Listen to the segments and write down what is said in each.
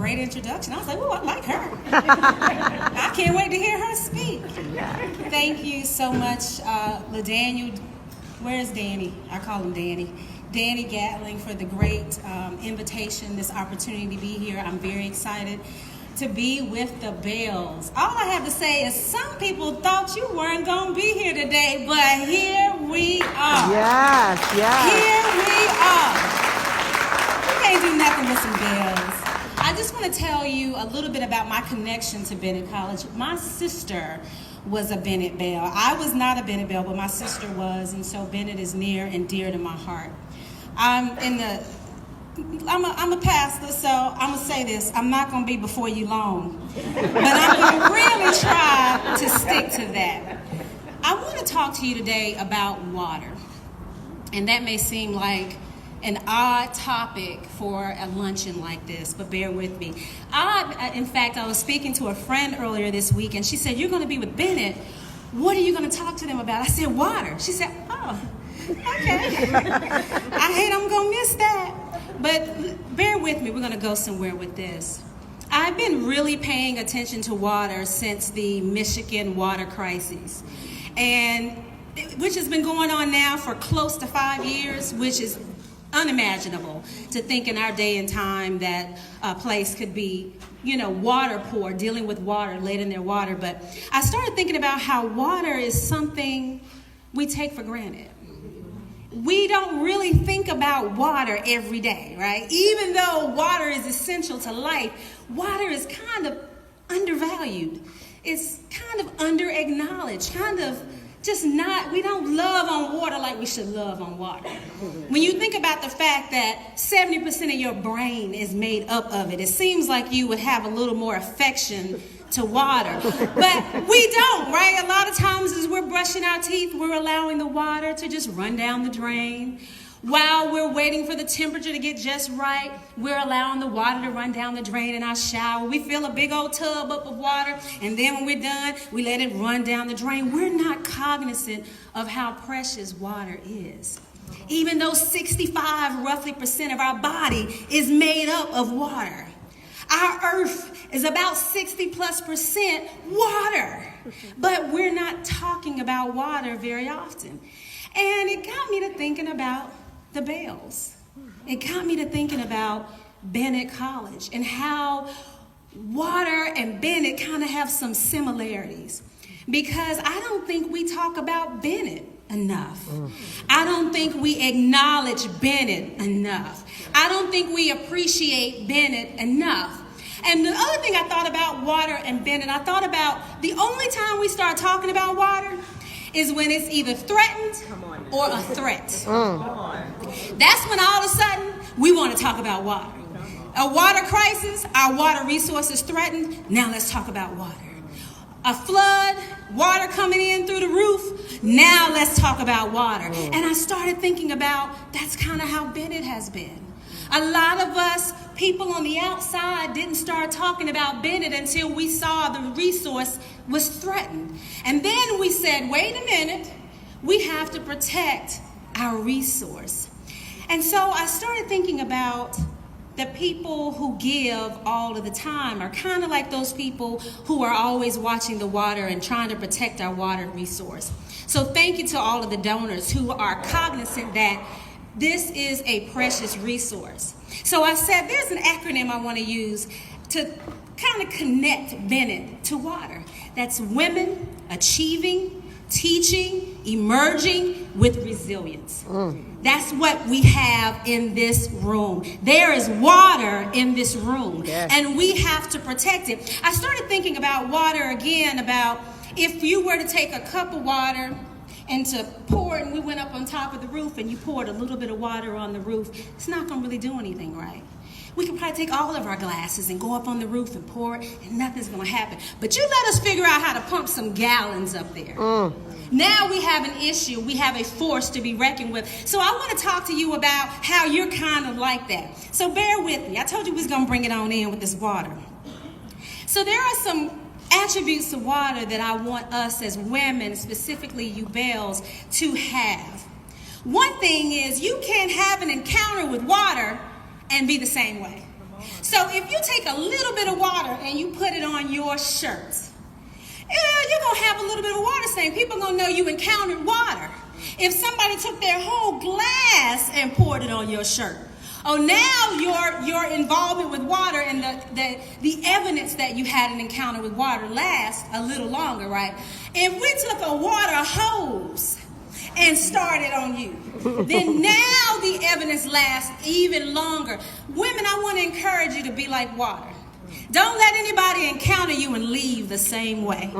great introduction. I was like, oh, I like her. I can't wait to hear her speak. Thank you so much, LaDaniel. Where's Danny? I call him Danny. Danny Gatling for the great invitation, this opportunity to be here. I'm very excited to be with the Belles. All I have to say is some people thought you weren't going to be here today, but here we are. Yes. Here we are. You can't do nothing with some Belles. I just want to tell you a little bit about my connection to Bennett College. My sister was a Bennett Belle. I was not a Bennett Belle, but my sister was, and so Bennett is near and dear to my heart. I'm a pastor, so I'm going to say this. I'm not going to be before you long, but I'm going to really try to stick to that. I want to talk to you today about water, and that may seem like an odd topic for a luncheon like this, but bear with me. In fact, I was speaking to a friend earlier this week, and she said, you're going to be with Bennett. What are you going to talk to them about? I said, water. She said, oh, okay. I hate I'm going to miss that. But bear with me. We're going to go somewhere with this. I've been really paying attention to water since the Michigan water crisis, which has been going on now for close to 5 years, which is unimaginable to think in our day and time that a place could be, water poor, dealing with water, late in their water. But I started thinking about how water is something we take for granted. We don't really think about water every day, right? Even though water is essential to life, water is kind of undervalued. It's kind of under-acknowledged, we don't love on water like we should love on water. When you think about the fact that 70% of your brain is made up of it, it seems like you would have a little more affection to water. But we don't, right? A lot of times as we're brushing our teeth, we're allowing the water to just run down the drain. While we're waiting for the temperature to get just right, we're allowing the water to run down the drain in our shower. We fill a big old tub up of water, and then when we're done, we let it run down the drain. We're not cognizant of how precious water is. Even though 65% roughly of our body is made up of water. Our earth is about 60+% water, but we're not talking about water very often. And it got me to thinking about the Belles. It got me to thinking about Bennett College and how water and Bennett kind of have some similarities, because I don't think we talk about Bennett enough. I don't think we acknowledge Bennett enough. I don't think we appreciate Bennett enough. And the other thing I thought about water and Bennett, I thought about the only time we start talking about water is when it's either threatened or a threat. That's when all of a sudden we want to talk about water. A water crisis, our water resources threatened, now let's talk about water. A flood, water coming in through the roof, now let's talk about water. And I started thinking about that's kind of how Bennett has been. A lot of us, people on the outside, didn't start talking about Bennett until we saw the resource was threatened. And then we said, wait a minute, we have to protect our resource. And so I started thinking about the people who give all of the time are kind of like those people who are always watching the water and trying to protect our water resource. So thank you to all of the donors who are cognizant that this is a precious resource. So I said there's an acronym I want to use to kind of connect Bennett to water. That's Women Achieving, Teaching, Emerging with Resilience. That's what we have in this room. There is water in this room, and we have to protect it. I started thinking about water again, about if you were to take a cup of water and to pour it, and we went up on top of the roof and you poured a little bit of water on the roof, it's not going to really do anything, right? We could probably take all of our glasses and go up on the roof and pour it, and nothing's going to happen. But you let us figure out how to pump some gallons up there. Now we have an issue. We have a force to be reckoned with. So I want to talk to you about how you're kind of like that. So bear with me. I told you we was going to bring it on in with this water. So there are some attributes of water that I want us as women, specifically you Belles, to have. One thing is you can't have an encounter with water and be the same way. So if you take a little bit of water and you put it on your shirt, you're going to have a little bit of water stain. People are going to know you encountered water. If somebody took their whole glass and poured it on your shirt, now your involvement with water and the evidence that you had an encounter with water lasts a little longer, right? If we took a water hose and started on you, then now the evidence lasts even longer. Women, I want to encourage you to be like water. Don't let anybody encounter you and leave the same way.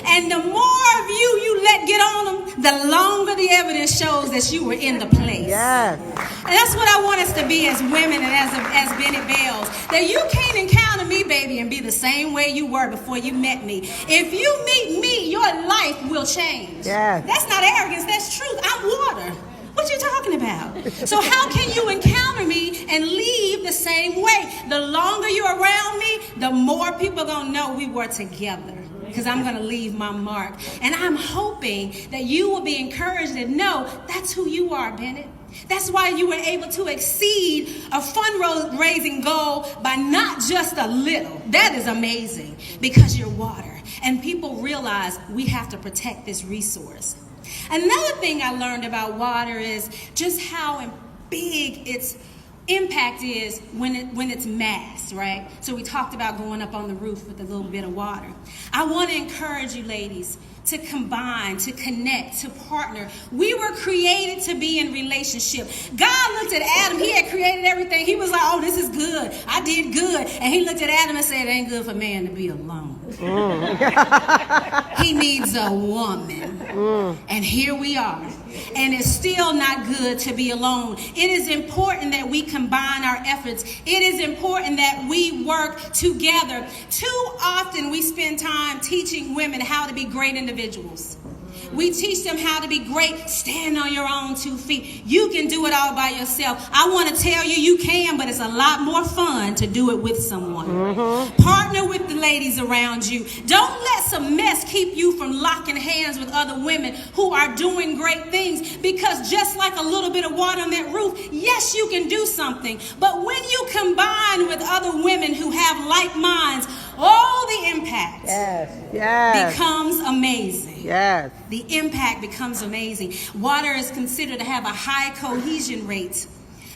And the more of you let get on them, the longer the evidence shows that you were in the place. Yes. And that's what I want us to be as women and as Bennett Belles. That you can't encounter me, baby, and be the same way you were before you met me. If you meet me, your life will change. Yes. That's not arrogance, that's truth. I'm water. What you talking about? So how can you encounter me and leave the same way? The longer you're around me, the more people are going to know we were together, because I'm going to leave my mark. And I'm hoping that you will be encouraged to know that's who you are, Bennett. That's why you were able to exceed a fundraising goal by not just a little. That is amazing, because you're water. And people realize we have to protect this resource. Another thing I learned about water is just how big its impact is when it's mass, right? So we talked about going up on the roof with a little bit of water. I want to encourage you ladies to combine, to connect, to partner. We were created to be in relationship. God looked at Adam. He had created everything. He was like, oh, this is good. I did good. And he looked at Adam and said, it ain't good for man to be alone. He needs a woman. And here we are. And it's still not good to be alone. It is important that we combine our efforts. It is important that we work together. Too often we spend time teaching women how to be great individuals. We teach them how to be great. Stand on your own 2 feet. You can do it all by yourself. I want to tell you, you can, but it's a lot more fun to do it with someone. Partner with the ladies around you. Don't let some mess keep you from locking hands with other women who are doing great things, because just like a little bit of water on that roof, yes, you can do something. But when you combine with other women who have like minds, all the impact becomes amazing. Yes. The impact becomes amazing. Water is considered to have a high cohesion rate.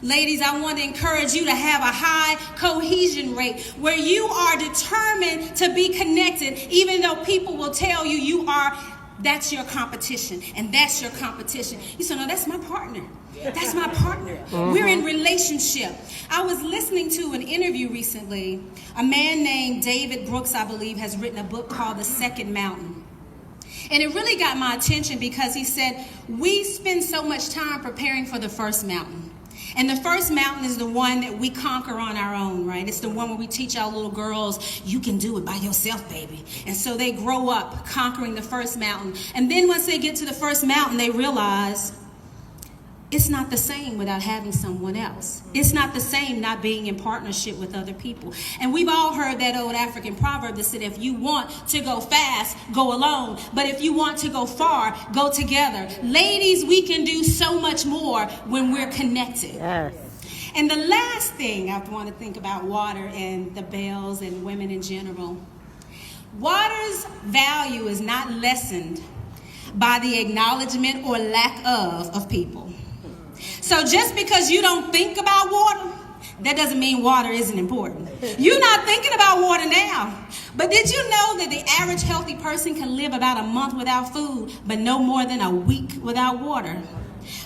Ladies, I want to encourage you to have a high cohesion rate where you are determined to be connected, even though people will tell you that's your competition, and that's your competition. You say, no, that's my partner. That's my partner. We're in relationship. I was listening to an interview recently. A man named David Brooks, I believe, has written a book called The Second Mountain. And it really got my attention because he said, we spend so much time preparing for the first mountain. And the first mountain is the one that we conquer on our own, right? It's the one where we teach our little girls, you can do it by yourself, baby. And so they grow up conquering the first mountain. And then once they get to the first mountain, they realize it's not the same without having someone else. It's not the same not being in partnership with other people. And we've all heard that old African proverb that said, if you want to go fast, go alone. But if you want to go far, go together. Ladies, we can do so much more when we're connected. Yes. And the last thing I want to think about water and the Belles and women in general. Water's value is not lessened by the acknowledgement or lack of people. So just because you don't think about water, that doesn't mean water isn't important. You're not thinking about water now. But did you know that the average healthy person can live about a month without food, but no more than a week without water?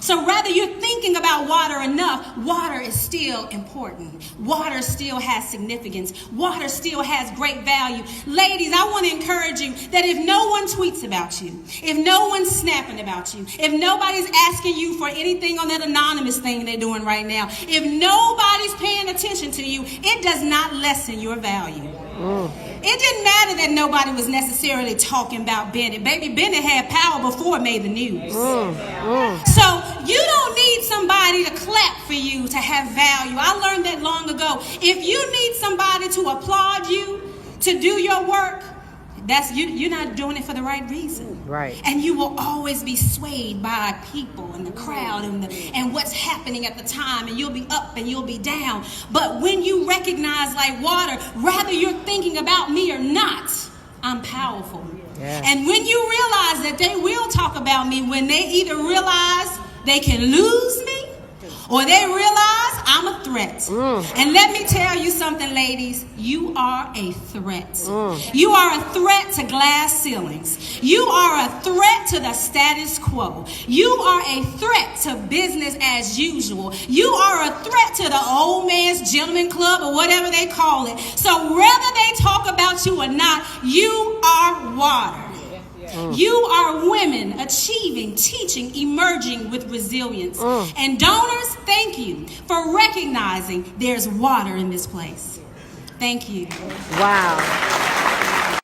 So rather you're thinking about water enough, water is still important. Water still has significance. Water still has great value. Ladies, I want to encourage you that if no one tweets about you, if no one's snapping about you, if nobody's asking you for anything on that anonymous thing they're doing right now, if nobody's paying attention to you, it does not lessen your value. It didn't matter that nobody was necessarily talking about Bennett. Baby, Bennett had power before it made the news. So you don't need somebody to clap for you to have value. I learned that long ago. If you need somebody to applaud you, to do your work, You're not doing it for the right reason. Right. And you will always be swayed by people and the crowd and what's happening at the time, and you'll be up and you'll be down. But when you recognize, like water, whether you're thinking about me or not, I'm powerful. Yeah. And when you realize that they will talk about me, when they either realize they can lose me or they realize I'm a threat. And let me tell you something, ladies. You are a threat. You are a threat to glass ceilings. You are a threat to the status quo. You are a threat to business as usual. You are a threat to the old man's gentleman club or whatever they call it. So whether they talk about you or not, you are water. You are women achieving, teaching, emerging with resilience. And donors, thank you for recognizing there's water in this place. Thank you. Wow.